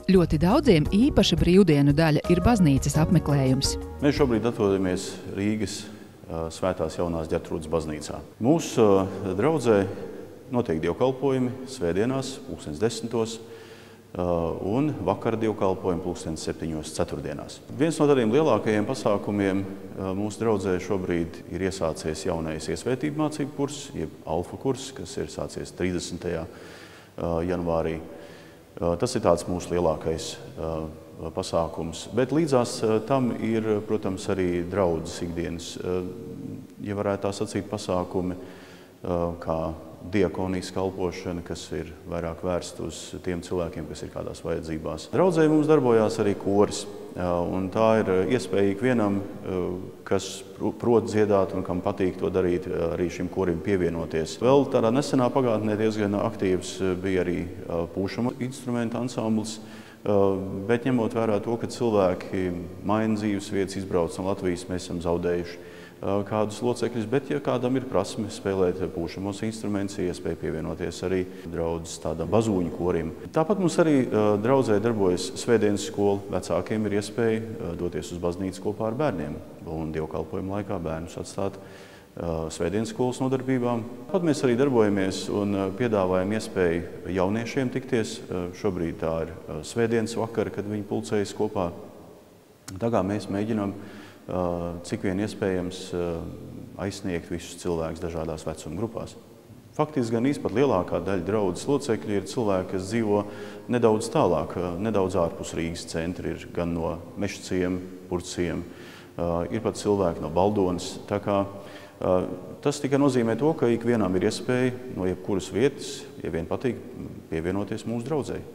Ļoti daudziem īpaša brīvdienu daļa ir baznīcas apmeklējums. Mēs šobrīd atrodamies Rīgas Svētās Jaunās Ģertrūdes baznīcā. Mūsu draudzē notiek dievkalpojumi svētdienās, 10:00, un vakara dievkalpojumi 7:00 ceturtdienās. Viens no tādiem lielākajiem pasākumiem mūsu draudzē šobrīd ir iesācies jaunais iesvētību mācību kurs, jeb alfa kurs, kas ir sācies 30. janvārī. Tas ir tāds mūsu lielākais pasākums, bet līdzās tam ir, protams, arī draudzes ikdienas, ja varētu tā sacīt, pasākumi, kā diakonijas kalpošana, kas ir vairāk vērsta uz tiem cilvēkiem, kas ir kādās vajadzībās. Draudzē mums darbojās arī koris, un tā ir iespēja ikvienam, kas prot dziedāt un kam patīk to darīt, arī šim korim pievienoties. Vēl tādā nesenā pagātnē diezgan aktīvs bija arī pūšamu instrumentu ansamblis, bet ņemot vērā to, ka cilvēki maina dzīves vietas, izbrauc no Latvijas, mēs esam zaudējuši kādus locekļus, bet ja kādam ir prasme spēlēt pūšamos instrumentus, iespēja pievienoties arī draudzes tādam bazūņu korim. Tāpat mums arī draudzē darbojas svētdienas skola. Vecākiem ir iespēja doties uz baznīcu kopā ar bērniem un dievkalpojumu laikā bērnus atstāt svētdienas skolas nodarbībām. Pat mēs arī darbojamies un piedāvājam iespēju jauniešiem tikties. Šobrīd tā ir svētdienas vakara, kad viņi pulcējas kopā. Tā kā mēs mēģinām cik vien iespējams aizsniegt visus cilvēkus dažādās vecuma grupās. Faktiski gan pat lielākā daļa draudzes locekļi ir cilvēki, kas dzīvo nedaudz tālāk, nedaudz ārpus Rīgas centra, ir gan no Mežciem, Purciem, ir pat cilvēki no Baldonas. Tā kā tas tikai nozīmē to, ka ikvienam ir iespēja no jebkuras vietas, ja vien patīk, pievienoties mūsu draudzei.